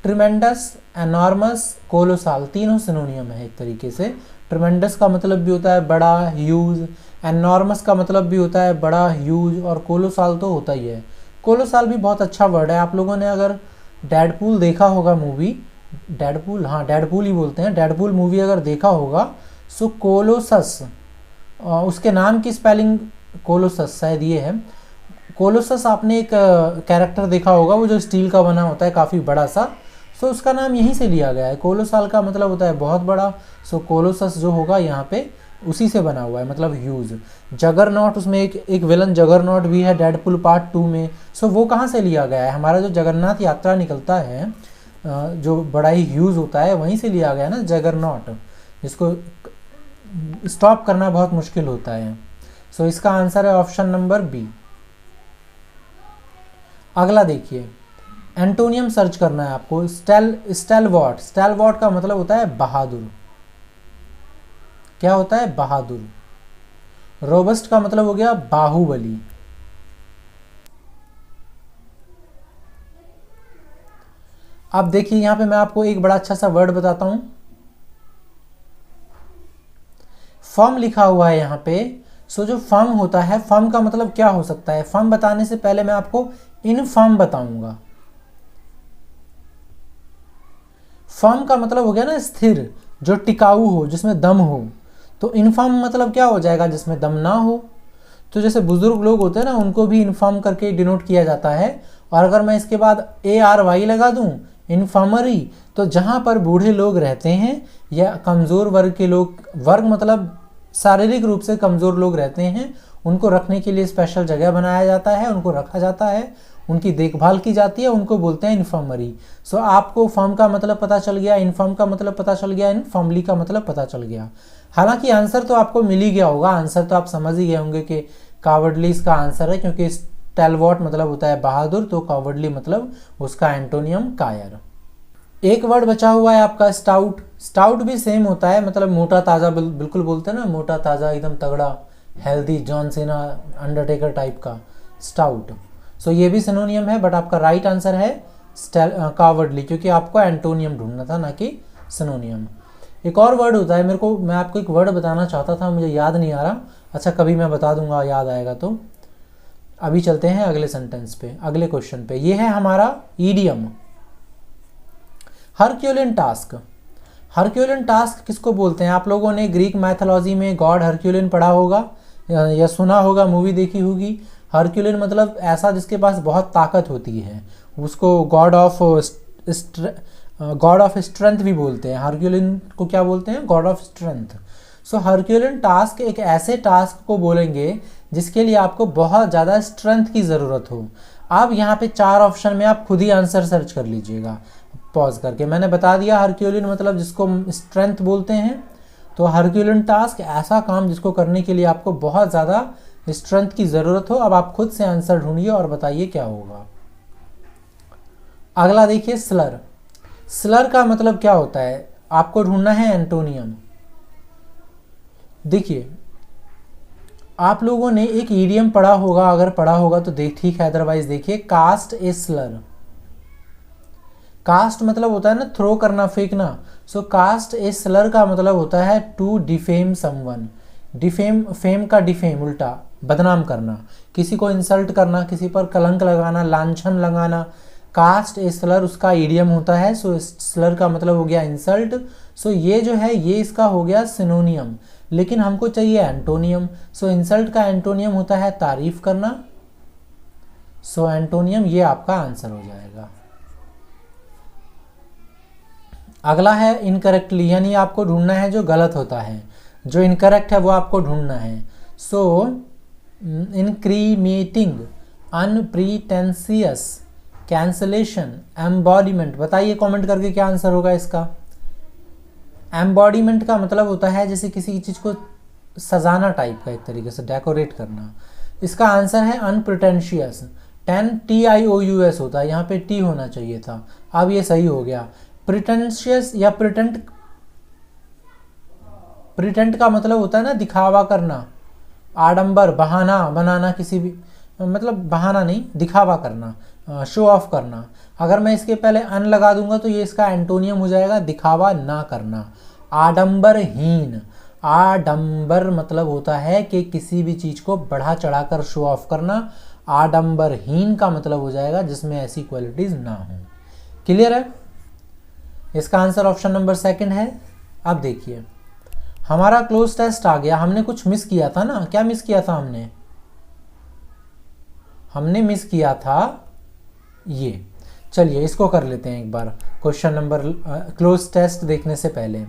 ट्रिमेंडस, एनॉर्मस, कोलोसाल तीनों सिनोनियम है एक तरीके से। ट्रिमेंडस का मतलब भी होता है बड़ा, ह्यूज। एनॉर्मस का मतलब भी होता है बड़ा, ह्यूज। और कोलोसाल तो होता ही है। कोलोसाल भी बहुत अच्छा वर्ड है। आप लोगों ने अगर डेडपूल देखा होगा मूवी, डेडपूल, हाँ डेडपूल ही बोलते हैं, डेडपूल मूवी अगर देखा होगा सो कोलोसस, उसके नाम की स्पेलिंग कोलोसस शायद ये है। कोलोसस आपने एक कैरेक्टर देखा होगा, वो जो स्टील का बना होता है काफ़ी बड़ा सा, सो उसका नाम यहीं से लिया गया है। कोलोसाल का मतलब होता है बहुत बड़ा, सो कोलोसस जो होगा यहाँ पे उसी से बना हुआ है, मतलब ह्यूज। जगरनॉट, उसमें एक विलन जगरनॉट भी है डेडपुल पार्ट 2 में, सो वो कहाँ से लिया गया है? हमारा जो जगन्नाथ यात्रा निकलता है जो बड़ा ही ह्यूज होता है, वहीं से लिया गया है ना जगरनॉट, जिसको स्टॉप करना बहुत मुश्किल होता है। सो इसका आंसर है ऑप्शन नंबर बी। अगला देखिए, एंटोनियम सर्च करना है आपको। स्टेलवॉट, स्टेलवॉट का मतलब होता है बहादुर। क्या होता है? बहादुर। रोबस्ट का मतलब हो गया बाहुबली। अब देखिए यहां पे मैं आपको एक बड़ा अच्छा सा वर्ड बताता हूं, फर्म लिखा हुआ है यहाँ पे। सो जो फर्म होता है, फर्म का मतलब क्या हो सकता है? फर्म बताने से पहले मैं आपको इनफर्म बताऊंगा। फर्म का मतलब हो गया ना स्थिर, जो टिकाऊ हो, जिसमें दम हो। तो इनफर्म मतलब क्या हो जाएगा? जिसमें दम ना हो। तो जैसे बुजुर्ग लोग होते हैं ना, उनको भी इन्फॉर्म करके डिनोट किया जाता है। और अगर मैं इसके बाद ARY लगा दूं, इन्फर्मरी, तो जहां पर बूढ़े लोग रहते हैं या कमज़ोर वर्ग के लोग, वर्ग मतलब शारीरिक रूप से कमज़ोर लोग रहते हैं, उनको रखने के लिए स्पेशल जगह बनाया जाता है, उनको रखा जाता है, उनकी देखभाल की जाती है, उनको बोलते हैं इन्फर्मरी। सो आपको फर्म का मतलब पता चल गया, इन्फॉर्म का मतलब पता चल गया, इन्फॉर्मली का मतलब पता चल गया। हालांकि आंसर तो आपको मिल ही गया होगा, आंसर तो आप समझ ही गए होंगे कि कावर्डली इसका आंसर है, क्योंकि स्टेलवॉट मतलब होता है बहादुर, तो कावर्डली मतलब उसका एंटोनियम कायर। एक वर्ड बचा हुआ है आपका स्टाउट। स्टाउट भी सेम होता है, मतलब मोटा ताज़ा, बिल्कुल बोलते हैं ना, मोटा ताज़ा एकदम तगड़ा, healthy, John Cena, Undertaker type का, स्टाउट। सो ये भी सिनोनियम है, बट आपका राइट आंसर है कावर्डली, क्योंकि आपको एंटोनियम ढूंढना था, ना कि सिनोनियम। एक और वर्ड होता है, मैं आपको एक वर्ड बताना चाहता था, मुझे याद नहीं आ रहा। अच्छा, कभी मैं बता दूंगा, याद आएगा तो। अभी चलते हैं अगले सेंटेंस पे, अगले क्वेश्चन पे। ये है हमारा ईडियम, हरक्यूलिन टास्क। हरक्यूलिन टास्क किसको बोलते हैं? आप लोगों ने ग्रीक मैथोलॉजी में गॉड हरक्यूलिन पढ़ा होगा या सुना होगा, मूवी देखी होगी। हरक्यूलिन मतलब ऐसा जिसके पास बहुत ताकत होती है, उसको गॉड ऑफ स्ट्रेंथ भी बोलते हैं। हरक्यूलिन को क्या बोलते हैं? God of strength. So Herculean task एक ऐसे टास्क को बोलेंगे जिसके लिए आपको बहुत ज़्यादा स्ट्रेंथ की ज़रूरत हो। अब यहाँ पे 4 ऑप्शन में आप खुद ही आंसर सर्च कर लीजिएगा पॉज करके। मैंने बता दिया हरक्यूलिन मतलब जिसको स्ट्रेंथ बोलते हैं। तो हरक्यूलिन टास्क ऐसा काम जिसको करने के लिए आपको बहुत ज़्यादा स्ट्रेंथ की ज़रूरत हो। अब आप खुद से आंसर ढूंढिए और बताइए क्या होगा। अगला देखिए, स्लर। स्लर का मतलब क्या होता है? आपको ढूंढना है एंटोनियम। देखिए, आप लोगों ने एक ईडियम पढ़ा होगा, अगर पढ़ा होगा तो ठीक है, अदरवाइज देखिए, कास्ट ए स्लर। कास्ट मतलब होता है ना थ्रो करना, फेंकना। सो कास्ट ए स्लर का मतलब होता है to defame someone. Defame, fame का डिफेम उल्टा, बदनाम करना, किसी को इंसल्ट करना, किसी पर कलंक लगाना, लांछन लगाना। कास्ट ए स्लर उसका ईडियम होता है। सो स्लर का मतलब हो गया इंसल्ट। सो ये जो है ये इसका हो गया सिनोनियम, लेकिन हमको चाहिए एंटोनियम। सो इंसल्ट का एंटोनियम होता है तारीफ करना। सो एंटोनियम ये आपका आंसर हो जाएगा। अगला है इनकरेक्टली, यानी आपको ढूंढना है जो गलत होता है, जो इनकरेक्ट है वो आपको ढूंढना है। सो इनक्रीमेटिंग, अनप्रीटेंशियस, कैंसलेशन, एम्बॉडीमेंट। बताइए कमेंट करके क्या आंसर होगा इसका। एम्बॉडीमेंट का मतलब होता है जैसे किसी चीज़ को सजाना टाइप का, एक तरीके से डेकोरेट करना। इसका आंसर है अनप्रिटेंशियस। TIOUS होता है, यहाँ पे T होना चाहिए था, अब ये सही हो गया। प्रिटेंशियस या प्रिटेंट का मतलब होता है ना दिखावा करना, आडंबर, बहाना बनाना, किसी भी मतलब बहाना नहीं, दिखावा करना, शो ऑफ करना। अगर मैं इसके पहले अन लगा दूंगा तो ये इसका एंटोनियम हो जाएगा दिखावा ना करना, आडंबरहीन। आडंबर मतलब होता है कि किसी भी चीज़ को बढ़ा चढ़ाकर शो ऑफ करना। आडंबरहीन का मतलब हो जाएगा जिसमें ऐसी क्वालिटीज़ ना हो। क्लियर है? इसका आंसर ऑप्शन नंबर 2 है। अब देखिए, हमारा क्लोज टेस्ट आ गया। हमने कुछ मिस किया था ना, क्या मिस किया था हमने मिस किया था ये। चलिए इसको कर लेते हैं एक बार, क्वेश्चन नंबर क्लोज टेस्ट देखने से पहले।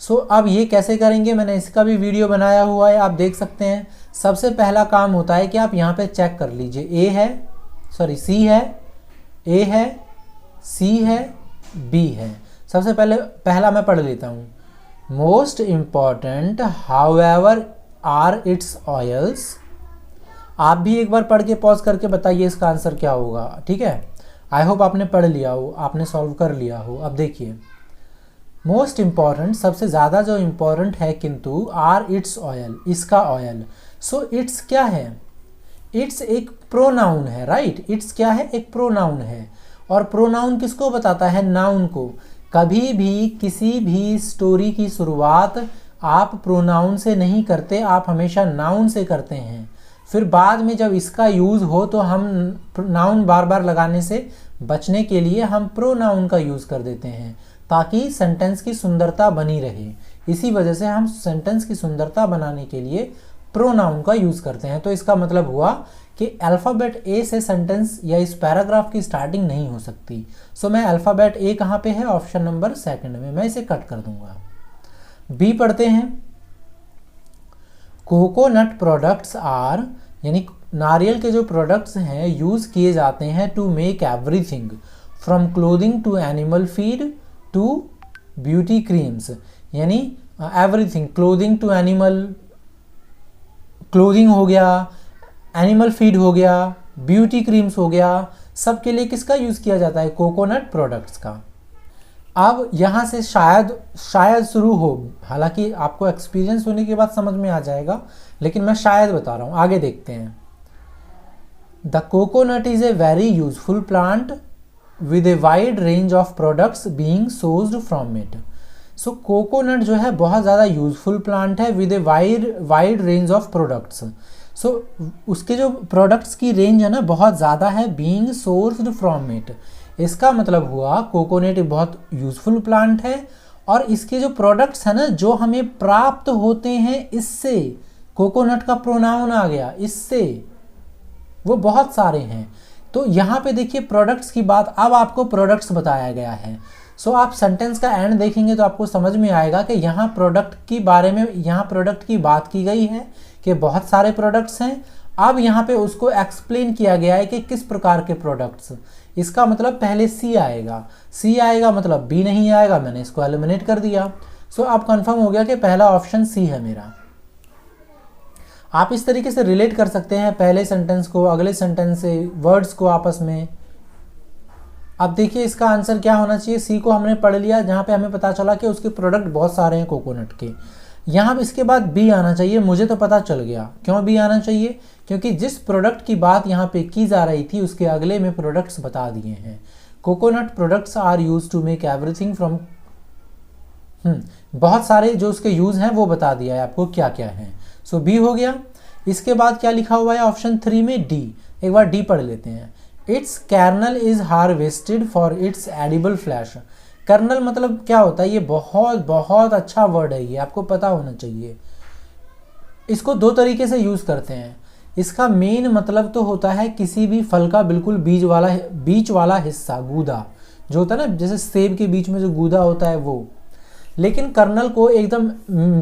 सो अब ये कैसे करेंगे, मैंने इसका भी वीडियो बनाया हुआ है, आप देख सकते हैं। सबसे पहला काम होता है कि आप यहाँ पे चेक कर लीजिए, सी है, ए है, सी है, बी है। सबसे पहला मैं पढ़ लेता हूँ। Most important however are its oils. आप भी एक बार पढ़ के पॉज करके बताइए इसका आंसर क्या होगा, ठीक है। आई होप आपने पढ़ लिया हो, आपने सॉल्व कर लिया हो। अब देखिए, मोस्ट इम्पॉर्टेंट, सबसे ज़्यादा जो इम्पॉर्टेंट है किंतु, आर इट्स ऑयल, इसका ऑयल। सो इट्स क्या है, इट्स एक प्रोनाउन है, राइट। इट्स क्या है, एक प्रोनाउन है। और प्रोनाउन किसको बताता है, नाउन को। कभी भी किसी भी स्टोरी की शुरुआत आप प्रोनाउन से नहीं करते, आप हमेशा नाउन से करते हैं। फिर बाद में जब इसका यूज़ हो तो हम नाउन बार बार लगाने से बचने के लिए हम प्रोनाउन का यूज़ कर देते हैं, ताकि सेंटेंस की सुंदरता बनी रहे। इसी वजह से हम सेंटेंस की सुंदरता बनाने के लिए प्रोनाउन का यूज़ करते हैं। तो इसका मतलब हुआ कि अल्फ़ाबेट ए से सेंटेंस या इस पैराग्राफ की स्टार्टिंग नहीं हो सकती। सो मैं अल्फ़ाबेट ए कहाँ पे है, ऑप्शन नंबर सेकंड में, मैं इसे कट कर दूंगा। बी पढ़ते हैं। कोकोनट प्रोडक्ट्स आर, यानी नारियल के जो प्रोडक्ट्स हैं यूज़ किए जाते हैं to make everything from clothing to animal feed to beauty creams. यानी everything, clothing to animal, clothing हो गया, एनिमल फीड हो गया, ब्यूटी क्रीम्स हो गया, सब के लिए किसका यूज़ किया जाता है, कोकोनट प्रोडक्ट्स का। अब यहाँ से शायद शुरू हो, हालांकि आपको एक्सपीरियंस होने के बाद समझ में आ जाएगा, लेकिन मैं शायद बता रहा हूँ, आगे देखते हैं। The coconut is a very useful plant with a wide range of products being sourced from it. So coconut जो है बहुत ज़्यादा यूजफुल प्लांट है with a wide range of products. So उसके जो प्रोडक्ट्स की रेंज है ना बहुत ज़्यादा है, बीइंग सोर्स्ड फ्रॉम इट। इसका मतलब हुआ कोकोनट एक बहुत यूजफुल प्लांट है और इसके जो प्रोडक्ट्स हैं ना जो हमें प्राप्त होते हैं इससे, कोकोनट का प्रोनाउन आ गया, इससे, वो बहुत सारे हैं। तो यहाँ पे देखिए प्रोडक्ट्स की बात, अब आपको प्रोडक्ट्स बताया गया है। सो आप सेंटेंस का एंड देखेंगे तो आपको समझ में आएगा कि यहाँ प्रोडक्ट की बारे में, यहाँ प्रोडक्ट की बात की गई है कि बहुत सारे प्रोडक्ट्स हैं। अब यहाँ पे उसको एक्सप्लेन किया गया है कि किस प्रकार के प्रोडक्ट्स। इसका मतलब पहले सी आएगा, सी आएगा मतलब बी नहीं आएगा, मैंने इसको एलिमिनेट कर दिया। सो अब कंफर्म हो गया कि पहला ऑप्शन सी है मेरा। आप इस तरीके से रिलेट कर सकते हैं पहले सेंटेंस को अगले सेंटेंस से, वर्ड्स को आपस में। अब देखिए इसका आंसर क्या होना चाहिए, सी को हमने पढ़ लिया, जहाँ पे हमें पता चला कि उसके प्रोडक्ट बहुत सारे हैं कोकोनट के। यहाँ इसके बाद बी आना चाहिए, मुझे तो पता चल गया क्यों बी आना चाहिए, क्योंकि जिस प्रोडक्ट की बात यहाँ पे की जा रही थी उसके अगले में प्रोडक्ट्स बता दिए हैं। Coconut products are use to make everything from, बहुत सारे जो उसके यूज हैं वो बता दिया है आपको क्या क्या है। सो बी हो गया। इसके बाद क्या लिखा हुआ है ऑप्शन 3 में, डी। एक बार डी पढ़ लेते हैं। Its kernel is harvested for its edible flesh. Kernel मतलब क्या होता है, ये बहुत बहुत अच्छा वर्ड है, ये आपको पता होना चाहिए। इसको दो तरीके से यूज़ करते हैं। इसका मेन मतलब तो होता है किसी भी फल का बिल्कुल बीच वाला हिस्सा, गूदा जो होता है ना, जैसे सेब के बीच में जो गूदा होता है वो। लेकिन कर्नल को एकदम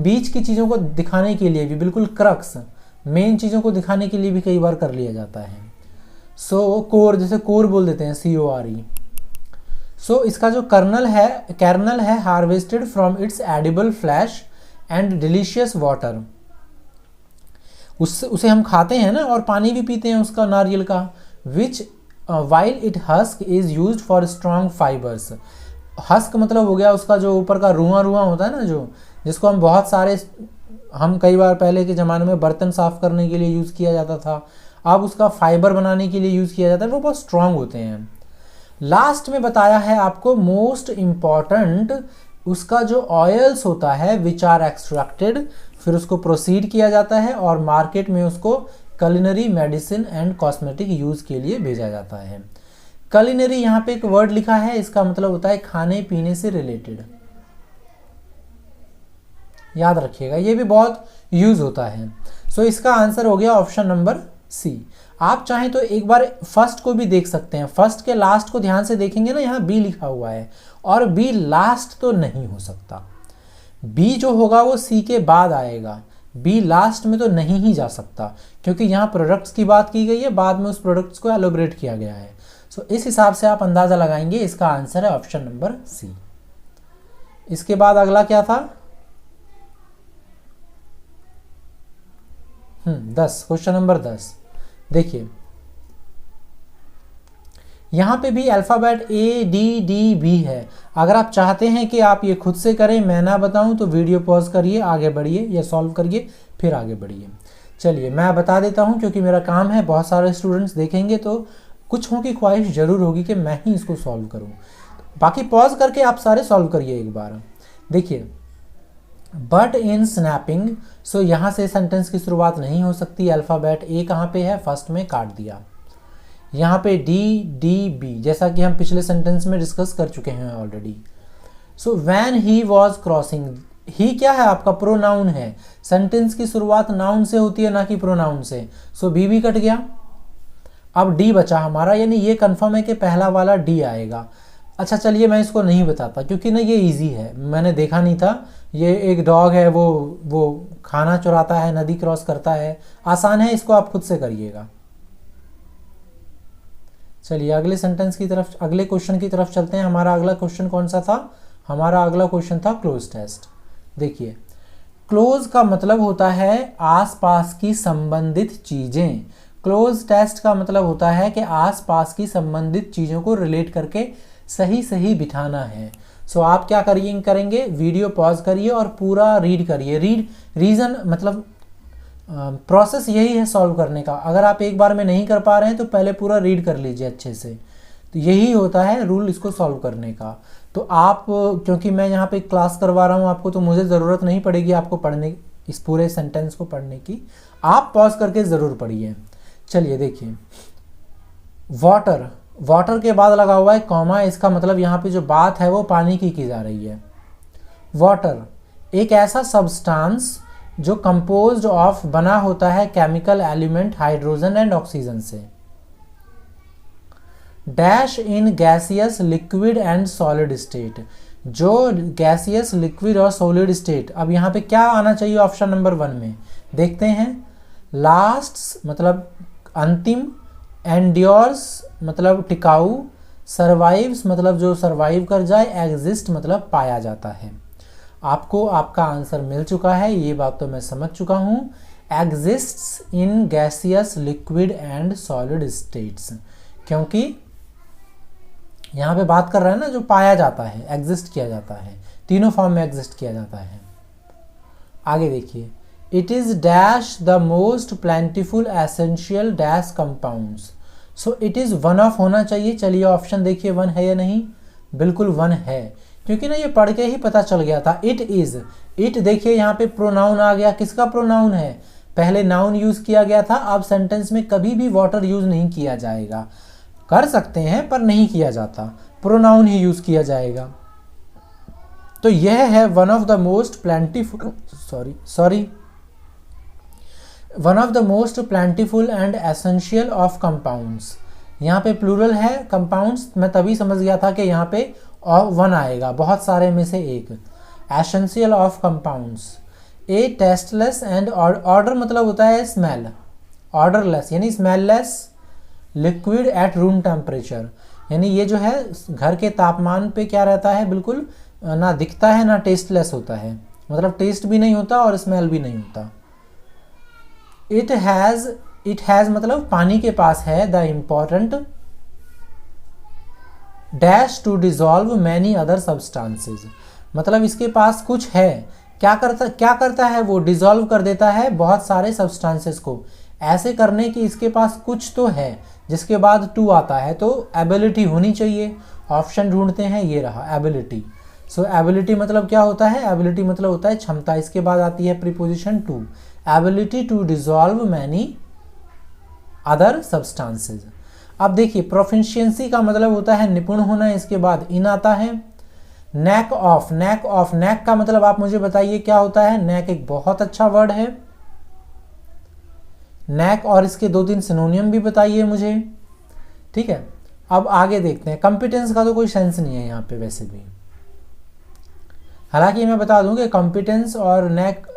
बीच की चीज़ों को दिखाने के लिए भी, बिल्कुल क्रक्स मेन चीज़ों को दिखाने के लिए भी कई बार कर लिया जाता है। सो कोर, जैसे कोर बोल देते हैं, CORE। सो इसका जो कर्नल है harvested from its edible flash and delicious water. उसे हम खाते हैं ना और पानी भी पीते हैं उसका, नारियल का। Which while it husk is used for strong fibres. Husk मतलब हो गया उसका जो ऊपर का रुआ होता है ना, जो जिसको हम बहुत सारे, हम कई बार पहले के ज़माने में बर्तन साफ करने के लिए यूज़ किया जाता था, अब उसका फाइबर बनाने के लिए यूज़ किया जाता है, वो बहुत स्ट्रॉन्ग होते हैं। लास्ट में बताया है आपको मोस्ट इम्पॉर्टेंट, उसका जो ऑयल्स होता है विच आर एक्सट्रैक्टेड, फिर उसको प्रोसीड किया जाता है और मार्केट में उसको culinary, medicine and cosmetic use के लिए भेजा जाता है। कलिनरी यहाँ पे एक वर्ड लिखा है, इसका मतलब होता है खाने पीने से रिलेटेड, याद रखिएगा, ये भी बहुत यूज होता है। सो इसका आंसर हो गया ऑप्शन नंबर सी। आप चाहें तो एक बार फर्स्ट को भी देख सकते हैं, फर्स्ट के लास्ट को ध्यान से देखेंगे ना, यहाँ बी लिखा हुआ है और बी लास्ट तो नहीं हो सकता, बी जो होगा वो सी के बाद आएगा, बी लास्ट में तो नहीं ही जा सकता, क्योंकि यहाँ प्रोडक्ट्स की बात की गई है, बाद में उस प्रोडक्ट्स को एलोबरेट किया गया है। सो इस हिसाब से आप अंदाजा लगाएंगे, इसका आंसर है ऑप्शन नंबर सी। इसके बाद अगला क्या था, 10, क्वेश्चन नंबर 10। देखिए यहाँ पे भी alphabet A D D B है। अगर आप चाहते हैं कि आप ये खुद से करें, मैं ना बताऊं, तो वीडियो पॉज करिए, आगे बढ़िए या सॉल्व करिए, फिर आगे बढ़िए। चलिए मैं बता देता हूं, क्योंकि मेरा काम है, बहुत सारे स्टूडेंट्स देखेंगे तो कुछ की ख्वाहिश ज़रूर होगी कि मैं ही इसको सॉल्व करूँ। बाकी पॉज करके आप सारे सॉल्व करिए एक बार। देखिए बट इन स्नैपिंग, सो यहाँ से सेंटेंस की शुरुआत नहीं हो सकती। अल्फ़ाबेट ए कहाँ पे है, फर्स्ट में काट दिया। यहाँ पे डी डी बी, जैसा कि हम पिछले सेंटेंस में डिस्कस कर चुके हैं already. So when he was crossing, he क्या है आपका, प्रोनाउन है। सेंटेंस की शुरुआत नाउन से होती है, ना कि प्रोनाउन से। सो बी भी कट गया, अब डी बचा हमारा, यानी ये कंफर्म है कि पहला वाला डी आएगा। अच्छा चलिए मैं इसको नहीं बताता, क्योंकि ना ये इजी है, मैंने देखा नहीं था। ये एक डॉग है, वो खाना चुराता है, नदी क्रॉस करता है, आसान है, इसको आप खुद से करिएगा। चलिए अगले सेंटेंस की तरफ, अगले क्वेश्चन की तरफ चलते हैं। हमारा अगला क्वेश्चन कौन सा था, हमारा अगला क्वेश्चन था क्लोज टेस्ट। देखिए क्लोज का मतलब होता है आसपास की संबंधित चीजें। क्लोज टेस्ट का मतलब होता है कि आसपास की संबंधित चीजों को रिलेट करके सही सही बिठाना है। सो आप क्या करेंगे, वीडियो पॉज करिए और पूरा रीड करिए। रीजन मतलब प्रोसेस यही है सॉल्व करने का। अगर आप एक बार में नहीं कर पा रहे हैं तो पहले पूरा रीड कर लीजिए अच्छे से। तो यही होता है रूल इसको सॉल्व करने का। तो आप, क्योंकि मैं यहाँ पे क्लास करवा रहा हूँ आपको, तो मुझे ज़रूरत नहीं पड़ेगी आपको पढ़ने, इस पूरे सेंटेंस को पढ़ने की। आप पॉज करके ज़रूर पढ़िए। चलिए देखिए वाटर, वाटर के बाद लगा हुआ है कॉमा, इसका मतलब यहाँ पे जो बात है वो पानी की जा रही है। वाटर एक ऐसा सब्सटेंस जो कंपोज्ड ऑफ, बना होता है chemical element hydrogen and oxygen से। Dash in gaseous liquid and solid state, जो गैसियस लिक्विड और सॉलिड स्टेट। अब यहाँ पे क्या आना चाहिए ऑप्शन नंबर 1 में, देखते हैं। लास्ट मतलब अंतिम, एंड्योर्स मतलब टिकाऊ, सर्वाइव्स मतलब जो सर्वाइव कर जाए, एग्जिस्ट मतलब पाया जाता है। आपको आपका आंसर मिल चुका है, ये बात तो मैं समझ चुका हूँ। Exists in gaseous liquid and solid states, क्योंकि यहाँ पे बात कर रहा है ना जो पाया जाता है, एग्जिस्ट किया जाता है, तीनों फॉर्म में एग्जिस्ट किया जाता है। आगे देखिए, it is dash the most प्लेंटिफुल essential dash compounds. So it is one of होना चाहिए। चलिए ऑप्शन देखिए 1 है या नहीं, बिल्कुल 1 है, क्योंकि ना ये पढ़ के ही पता चल गया था। इट इज, इट देखिए यहाँ पे प्रोनाउन आ गया, किसका प्रोनाउन है, पहले नाउन यूज किया गया था, अब सेंटेंस में कभी भी वाटर यूज नहीं किया जाएगा। कर सकते हैं पर नहीं किया जाता, प्रोनाउन ही यूज किया जाएगा। तो यह है one of the most प्लेंटिफुल, one of the most प्लेंटिफुल and essential of compounds. यहाँ पे प्लूरल है कंपाउंड्स, मैं तभी समझ गया था कि यहाँ पे 1 आएगा, बहुत सारे में से एक। Essential of compounds, A tasteless and order मतलब होता है स्मेल, ऑर्डरलेस यानी smell-less liquid at room temperature, यानी ये जो है घर के तापमान पे क्या रहता है, बिल्कुल ना दिखता है ना टेस्टलेस होता है, मतलब टेस्ट भी नहीं होता और स्मेल भी नहीं होता। इट हैज़ मतलब पानी के पास है, the important dash to dissolve many other substances, मतलब इसके पास कुछ है, क्या करता है वो, डिजॉल्व कर देता है बहुत सारे सब्सटेंसेस को। ऐसे करने की इसके पास कुछ तो है, जिसके बाद टू आता है, तो एबिलिटी होनी चाहिए। ऑप्शन ढूंढते हैं, ये रहा एबिलिटी। सो एबिलिटी मतलब क्या होता है, एबिलिटी मतलब होता है क्षमता, इसके बाद आती है preposition to, ability to dissolve many other substances. अब देखिए प्रोफिशिएंसी का मतलब होता है निपुण होना, इसके बाद इन आता है। नेक ऑफ, नेक ऑफ, नेक का मतलब आप मुझे बताइए क्या होता है। नेक एक बहुत अच्छा वर्ड है। नेक और इसके 2-3 सिनोनियम भी बताइए मुझे। ठीक है, अब आगे देखते हैं। कॉम्पिटेंस का तो कोई सेंस नहीं है यहाँ पे वैसे भी, हालांकि मैं बता दूं कि कॉम्पिटेंस और नेक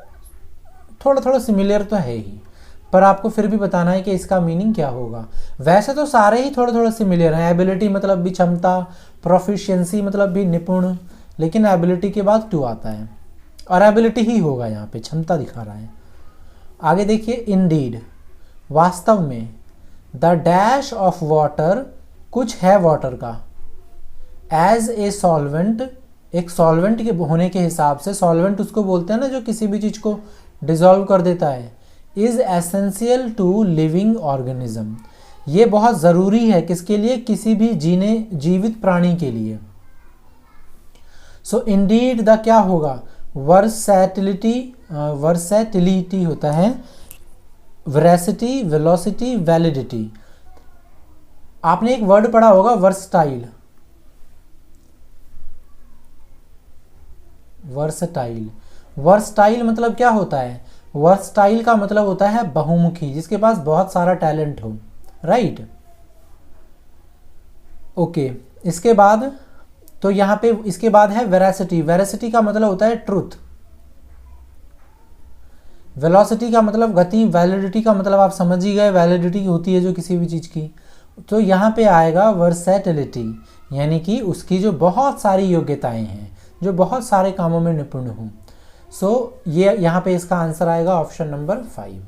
थोड़ा थोड़ा सिमिलर तो है ही, पर आपको फिर भी बताना है कि इसका मीनिंग क्या होगा। वैसे तो सारे ही थोड़े थोड़े सिमिलर हैं। एबिलिटी मतलब भी क्षमता, प्रोफिशिएंसी मतलब भी निपुण, लेकिन एबिलिटी के बाद टू आता है और एबिलिटी ही होगा, यहाँ पे क्षमता दिखा रहा है। आगे देखिए, इंडीड, वास्तव में। द डैश ऑफ वाटर, कुछ है वाटर का। एज ए सॉल्वेंट, एक सॉल्वेंट के होने के हिसाब से, सॉल्वेंट उसको बोलते हैं ना जो किसी भी चीज़ को डिसॉल्व कर देता है। Is essential to living organism, ये बहुत ज़रूरी है किसके लिए, किसी भी जीवित प्राणी के लिए। सो इंडीड द क्या होगा, वर्सैटिलिटी, वर्सैटिलिटी होता है, वेरासिटी, वेलोसिटी, वैलिडिटी। आपने एक वर्ड पढ़ा होगा वर्सटाइल, वर्सटाइल। वर्सटाइल मतलब क्या होता है, वर्सटाइल का मतलब होता है बहुमुखी, जिसके पास बहुत सारा टैलेंट हो, राइट। ओके, इसके बाद तो यहाँ पे इसके बाद है वेरासिटी। वेरासिटी का मतलब होता है ट्रुथ। वेलोसिटी का मतलब गति। वैलिडिटी का मतलब आप समझ ही गए, वैलिडिटी होती है जो किसी भी चीज़ की। तो यहाँ पे आएगा वर्सैटिलिटी, यानी कि उसकी जो बहुत सारी योग्यताएं हैं, जो बहुत सारे कामों में निपुण हूँ। सो ये यहाँ पे इसका आंसर आएगा ऑप्शन नंबर 5।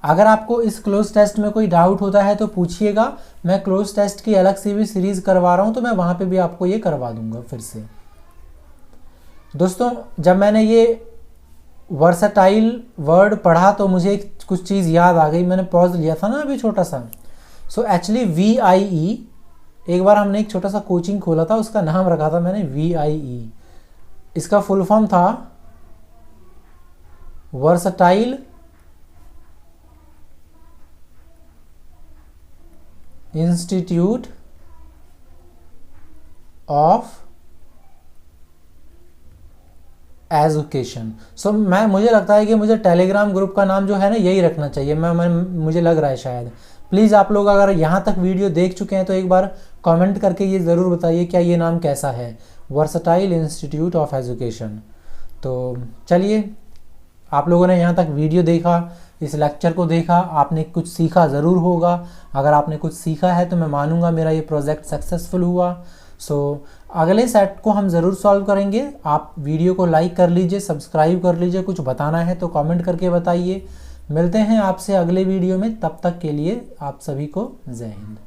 अगर आपको इस क्लोज टेस्ट में कोई डाउट होता है तो पूछिएगा। मैं क्लोज टेस्ट की अलग से भी सीरीज करवा रहा हूँ, तो मैं वहाँ पे भी आपको ये करवा दूंगा फिर से। दोस्तों, जब मैंने ये वर्सटाइल वर्ड पढ़ा तो मुझे कुछ चीज़ याद आ गई। मैंने पॉज लिया था ना अभी छोटा सा। सो एक्चुअली VIE, एक बार हमने एक छोटा सा कोचिंग खोला था, उसका नाम रखा था मैंने VIE। इसका फुल फॉर्म था वर्सटाइल इंस्टीट्यूट ऑफ एजुकेशन। सो मुझे लगता है कि मुझे टेलीग्राम ग्रुप का नाम जो है ना यही रखना चाहिए। मुझे लग रहा है शायद। प्लीज़ आप लोग अगर यहाँ तक वीडियो देख चुके हैं तो एक बार कमेंट करके ये ज़रूर बताइए क्या ये नाम कैसा है, वर्सटाइल इंस्टीट्यूट ऑफ एजुकेशन। तो चलिए, आप लोगों ने यहाँ तक वीडियो देखा, इस लेक्चर को देखा, आपने कुछ सीखा ज़रूर होगा। अगर आपने कुछ सीखा है तो मैं मानूंगा मेरा ये प्रोजेक्ट सक्सेसफुल हुआ। सो अगले सेट को हम ज़रूर सॉल्व करेंगे। आप वीडियो को लाइक कर लीजिए, सब्सक्राइब कर लीजिए। कुछ बताना है तो कमेंट करके बताइए। मिलते हैं आपसे अगले वीडियो में, तब तक के लिए आप सभी को जय हिंद।